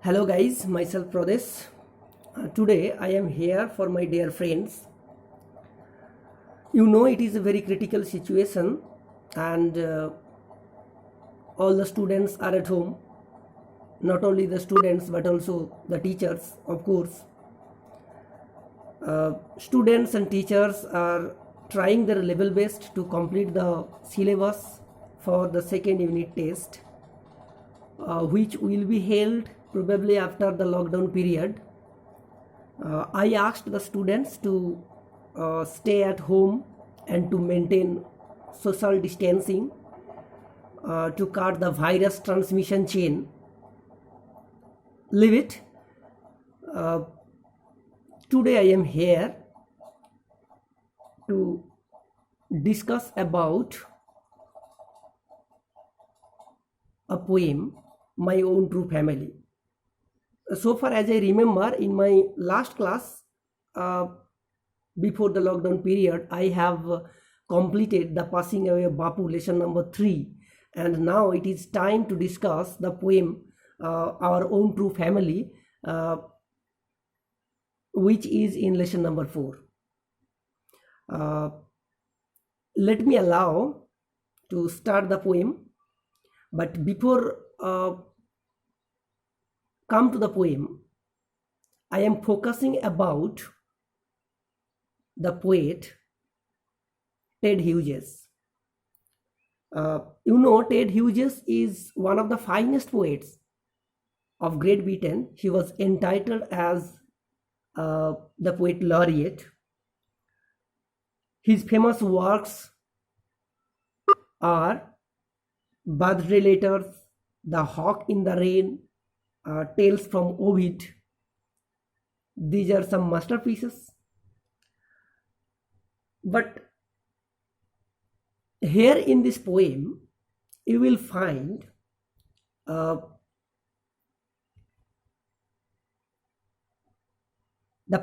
Hello guys, myself Pradesh. Today I am here for my dear friends. You know it is a very critical situation and all the students are at home. Not only the students but also the teachers, of course. Students and teachers are trying their level best to complete the syllabus for the second unit test, which will be held probably after the lockdown period. I asked the students to stay at home and to maintain social distancing to cut the virus transmission chain. Leave it. Uh, Today I am here to discuss about a poem, My Own True Family. So far as I remember, in my last class, uh, before the lockdown period, I have completed the passing away of Bapu lesson number 3, and now it is time to discuss the poem Our Own True Family, which is in lesson number 4. Uh, Let me allow to start the poem, but before come to the poem, I am focusing about the poet Ted Hughes. Ted Hughes is one of the finest poets of Great Britain. He was entitled as the poet laureate. His famous works are Birthday Letters, The Hawk in the Rain, Tales from Ovid. These are some masterpieces. But here in this poem, you will find the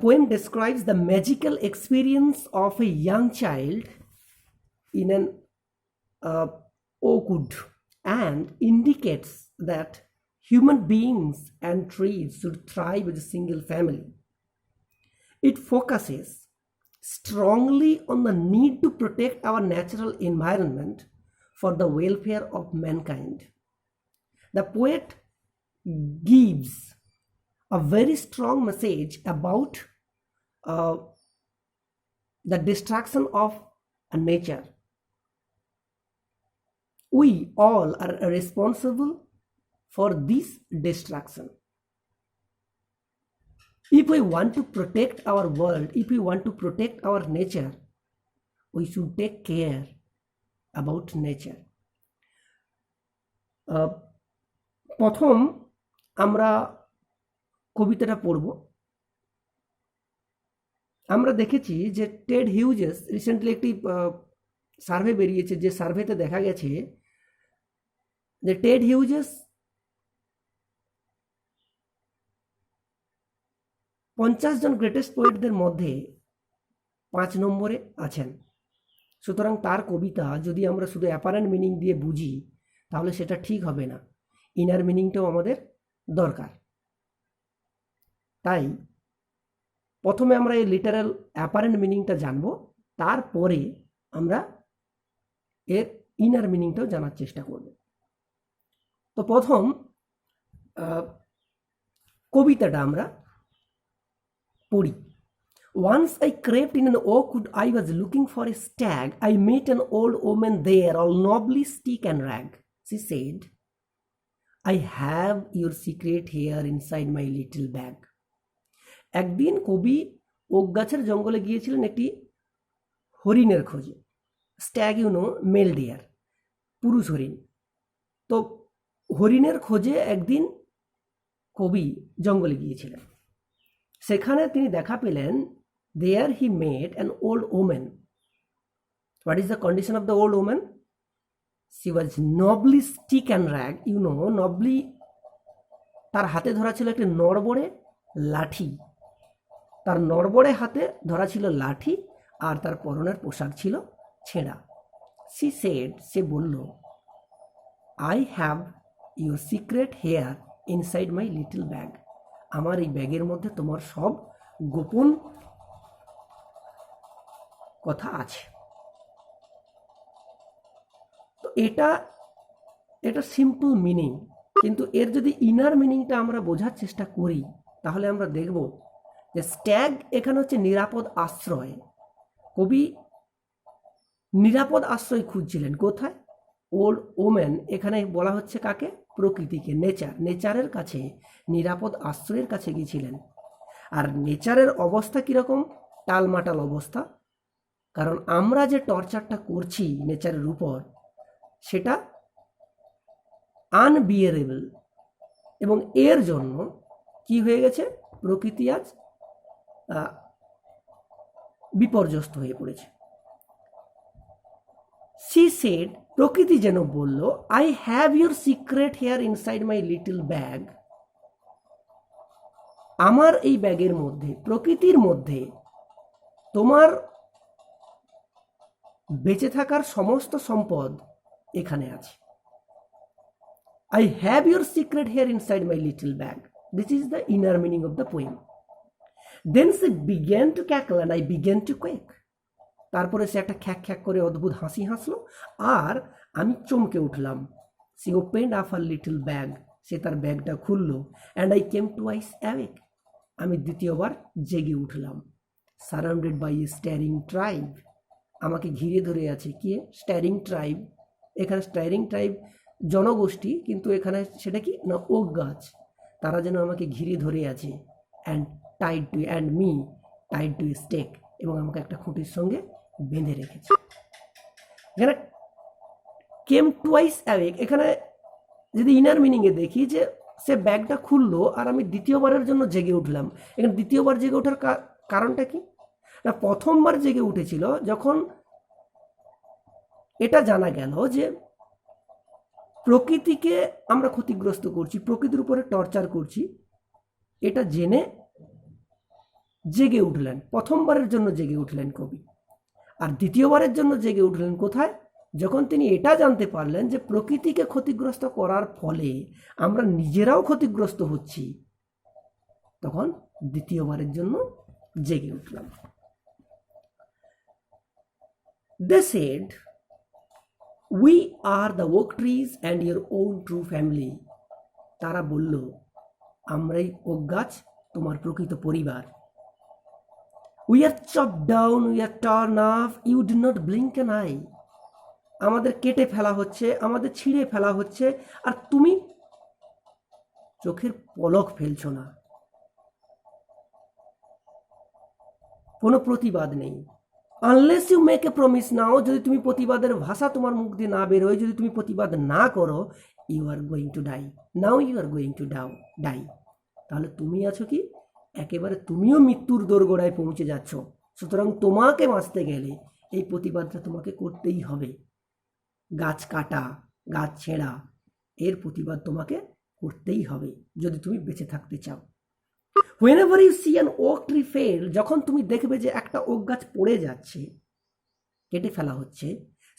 poem describes the magical experience of a young child in an oak wood and indicates that human beings and trees should thrive as a single family. It focuses strongly on the need to protect our natural environment for the welfare of mankind. The poet gives a very strong message about the destruction of nature. We all are responsible for this destruction. If we want to protect our world, if we want to protect our nature, we should take care about nature. প্রথম আমরা কবিতাটা পড়ব। আমরা দেখেছি যে Ted Hughes recently একটি survey বেরিয়েছে, যে সার্ভেতে দেখা গেছে যে টেড হিউজেস 50 জন গ্রেটেস্ট পোয়েটদের মধ্যে 5 নম্বরে আছেন। সুতরাং তার কবিতা যদি আমরা শুধু অ্যাপারেন্ট মিনিং দিয়ে বুঝি তাহলে সেটা ঠিক হবে না, ইনার মিনিংটাও আমাদের দরকার। তাই প্রথমে আমরা এই লিটারাল অ্যাপারেন্ট মিনিংটা জানব, তারপরে আমরা এর ইনার মিনিংটাও জানার চেষ্টা করব। তো প্রথম কবিতাটা আমরা পড়ি। Once I crept in an oak wood, I was looking for a stag. I met an old woman there, all nobly stick and rag. She said, I have your secret here inside my little bag. একদিন কবি okay গাছের জঙ্গলে গিয়েছিলেন একটি হরিণের খোঁজে। Stag male deer, পুরুষ হরিণ। তো হরিণের খোঁজে একদিন কবি জঙ্গলে গিয়েছিলেন। সেখানে তিনি দেখা পেলেন, there he met an old woman. What is the condition of the old woman? She was nobly stick and rag. nobly, তার হাতে ধরা ছিল একটি নড়বড়ে লাঠি। তার নড়বড়ে হাতে ধরা ছিল লাঠি আর তার পরনের পোশাক ছিল ছেঁড়া। সে বলল, I have your secret here inside my little bag, আমার এই ব্যাগের মধ্যে তোমার সব গোপন কথা আছে। তো এটা সিম্পল মিনিং, কিন্তু এর যদি ইনার মিনিংটা আমরা বোঝার চেষ্টা করি তাহলে আমরা দেখব যে স্ট্যাগ এখানে হচ্ছে নিরাপদ আশ্রয়। কবি নিরাপদ আশ্রয় খুঁজছিলেন কোথায়? ওল্ড ওম্যান, এখানে বলা হচ্ছে কাকে? প্রকৃতিকে, নেচারের কাছে, নিরাপদ আশ্রয়ের কাছে গিয়েছিলেন। আর নেচারের অবস্থা কীরকম? টালমাটাল অবস্থা, কারণ আমরা যে টর্চারটা করছি নেচারের উপর সেটা আনবিয়ারেবল, এবং এর জন্য কি হয়ে গেছে? প্রকৃতি আজ বিপর্যস্ত হয়ে পড়েছে। সি সেড, প্রকৃতি যেন বলল, I have your secret here inside my little bag, আমার এই ব্যাগের মধ্যে, প্রকৃতির মধ্যে তোমার বেঁচে থাকার সমস্ত সম্পদ এখানে আছে। I have your secret here inside my little bag. This is the inner meaning of the poem. Then she began to cackle and I began to quake. তারপরে সে একটা খ্যাক খ্যাক করে অদ্ভুত হাসি হাসলো আর আমি চমকে উঠলাম। She opened up her little bag. সে তার ব্যাগটা খুললো and I came twice awake. আমি দ্বিতীয়বার জেগে উঠলাম। Surrounded by a staring tribe. আমাকে ঘিরে ধরে আছে কি? staring tribe. এখানে staring tribe জনগোষ্ঠী, কিন্তু এখানে সেটা কি না, ওক গাছ। তারা যেন আমাকে ঘিরে ধরে আছে। And me tied to stake, এবং আমাকে একটা খুঁটির সঙ্গে বেঁধে রেখেছে। এখানে কেম টুয়াইস অ্যাওয়েক, এখানে যদি ইনার মিনিংয়ে দেখি যে সে ব্যাগটা খুললো আর আমি দ্বিতীয়বারের জন্য জেগে উঠলাম। এখানে দ্বিতীয়বার জেগে ওঠার কারণটা কি না, প্রথমবার জেগে উঠেছিল যখন এটা জানা গেল যে প্রকৃতিকে আমরা ক্ষতিগ্রস্ত করছি, প্রকৃতির উপরে টর্চার করছি, এটা জেনে জেগে উঠলেন। প্রথমবারের জন্য জেগে উঠলেন কবি। আর দ্বিতীয়বারের জন্য জেগে উঠলেন কোথায়? যখন তিনি এটা জানতে পারলেন যে প্রকৃতিকে ক্ষতিগ্রস্ত করার ফলে আমরা নিজেরাও ক্ষতিগ্রস্ত হচ্ছি, তখন দ্বিতীয়বারের জন্য জেগে উঠলাম। They said, we are the oak trees and your own true family. তারা বলল, আমরাই ওক গাছ, তোমার প্রকৃত পরিবার। We are chopped down, we are torn off, you do not blink an eye. আমাদের কেটে ফেলা হচ্ছে, আমাদের ছিঁড়ে ফেলা হচ্ছে, আর তুমি চোখের পলক ফেলছো না, কোনো প্রতিবাদ নেই। Unless you make a promise now, যদি তুমি প্রতিবাদের ভাষা তোমার মুখ দিয়ে না বেরোয়, যদি তুমি প্রতিবাদ না করো, you are going to die, now you are going to die, তাহলে তুমি আছো কি একেবারে তুমিও মৃত্যুর দোরগোড়ায় পৌঁছে যাচ্ছ। সুতরাং তোমাকে বাঁচতে গেলে এই প্রতিবাদটা তোমাকে করতেই হবে। গাছ কাটা, গাছ ছেঁড়া, এর প্রতিবাদ তোমাকে করতেই হবে যদি তুমি বেঁচে থাকতে চাও। Whenever you see an oak tree fail, যখন তুমি দেখবে যে একটা ওক গাছ পড়ে যাচ্ছে, কেটে ফেলা হচ্ছে,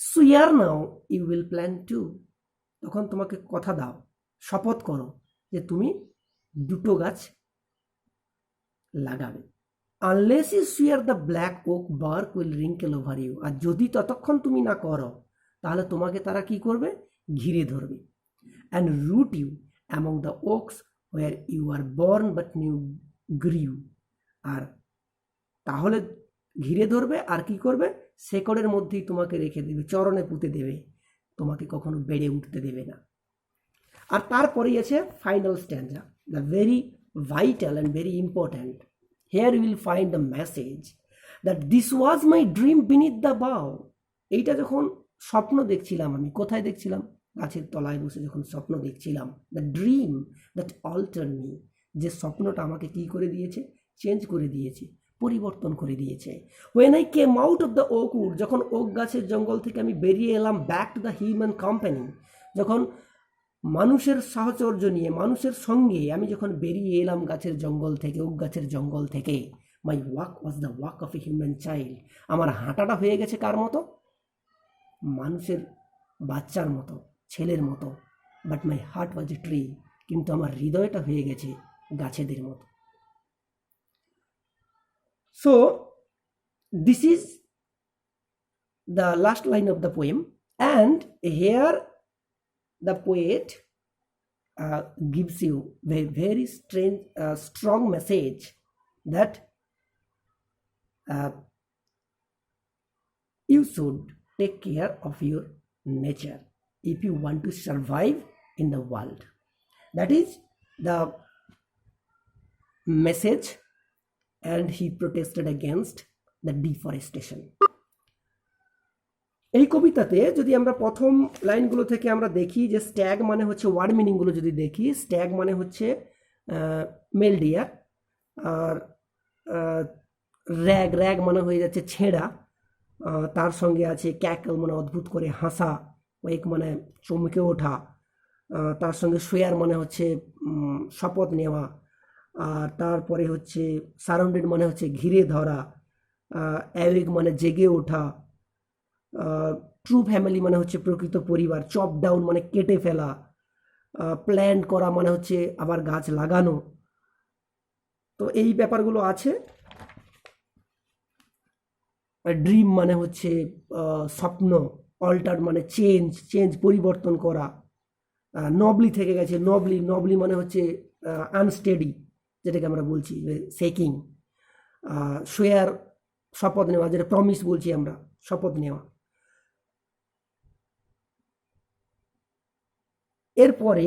swear now you will plant two, তখন তোমাকে কথা দাও, শপথ করো যে তুমি দুটো গাছ লাগাবে। Unless you swear, the black oak bark will wrinkle over you, আর যদি ততক্ষণ তুমি না করো তাহলে তোমাকে তারা কি করবে? ঘিরে ধরবে। And root you among the oaks where you are born but new grew, আর তাহলে ঘিরে ধরবে আর কি করবে? শেকড়ের মধ্যেই তোমাকে রেখে দেবে, চরণে পুঁতে দেবে, তোমাকে কখনো বেড়ে উঠতে দেবে না। আর তারপরেই আছে final stanza, the very vital and very important. Here you will find the message that this was my dream beneath the bough. এইটা যখন স্বপ্ন দেখছিলাম, আমি কোথায় দেখছিলাম? গাছের তলায় বসে যখন স্বপ্ন দেখছিলাম, the dream that alter me, যে স্বপ্নটা আমাকে কি করে দিয়েছে? চেঞ্জ করে দিয়েছে, পরিবর্তন করে দিয়েছে। When I came out of the oak wood, যখন ওক গাছের জঙ্গল থেকে আমি বেরিয়ে এলাম, back to the human company, যখন মানুষের সাহচর্য নিয়ে, মানুষের সঙ্গে আমি যখন বেরিয়ে এলাম গাছের জঙ্গল থেকে, ওক গাছের জঙ্গল থেকে, my walk was the walk of a human child, আমার হাঁটাটা হয়ে গেছে কার মতো? মানুষের বাচ্চার মতো, ছেলের মতো। But my heart was a tree, কিন্তু আমার হৃদয়টা হয়ে গেছে গাছেদের মতো। So this is the last line of the poem, and here the poet gives you a very strange strong message that you should take care of your nature if you want to survive in the world. That is the message, and he protested against the deforestation. এই কবিতাতে যদি আমরা প্রথম লাইনগুলো থেকে আমরা দেখি যে stag মানে হচ্ছে, ওয়ার্ড মিনিংগুলো যদি দেখি, স্ট্যাগ মানে হচ্ছে মেল ডিয়ার, আর র্যাগ, র্যাগ মানে হয়ে যাচ্ছে ছেঁড়া, তার সঙ্গে আছে ক্যাকল মানে অদ্ভুত করে হাসা, ওয়েক মানে চমকে ওঠা, তার সঙ্গে সোয়ার মানে হচ্ছে শপথ নেওয়া, আর তারপরে হচ্ছে সারাউন্ডেড মানে হচ্ছে ঘিরে ধরা, অ্যাওয়েক মানে জেগে ওঠা, ট্রু ফ্যামিলি মানে হচ্ছে প্রকৃত পরিবার, চপ ডাউন মানে কেটে ফেলা, প্ল্যান্ট করা মানে হচ্ছে আবার গাছ লাগানো। তো এই ব্যাপারগুলো আছে। ড্রিম মানে হচ্ছে স্বপ্ন, অল্টার মানে চেঞ্জ, চেঞ্জ পরিবর্তন করা, নবলি থেকে গেছে, নবলি, নবলি মানে হচ্ছে আনস্টেডি, যেটাকে আমরা বলছি শেকিং, সোয়ার শপথ নেওয়া, যেটা প্রমিস বলছি আমরা, শপথ নেওয়া। এরপরে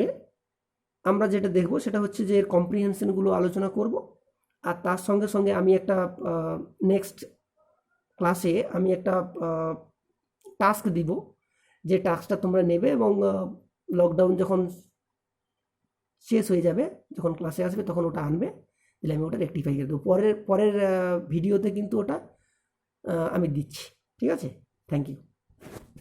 আমরা যেটা দেখব সেটা হচ্ছে যে এর কম্প্রিহেনশনগুলো আলোচনা করব, আর তার সঙ্গে সঙ্গে আমি একটা নেক্সট ক্লাসে আমি একটা টাস্ক দিব, যে টাস্কটা তোমরা নেবে এবং লকডাউন যখন শেষ হয়ে যাবে, যখন ক্লাসে আসবে তখন ওটা আনবে, তাহলে আমি ওটা রেকটিফাই করে দেবো। পরের ভিডিওতে কিন্তু ওটা আমি দিচ্ছি। ঠিক আছে, থ্যাংক ইউ।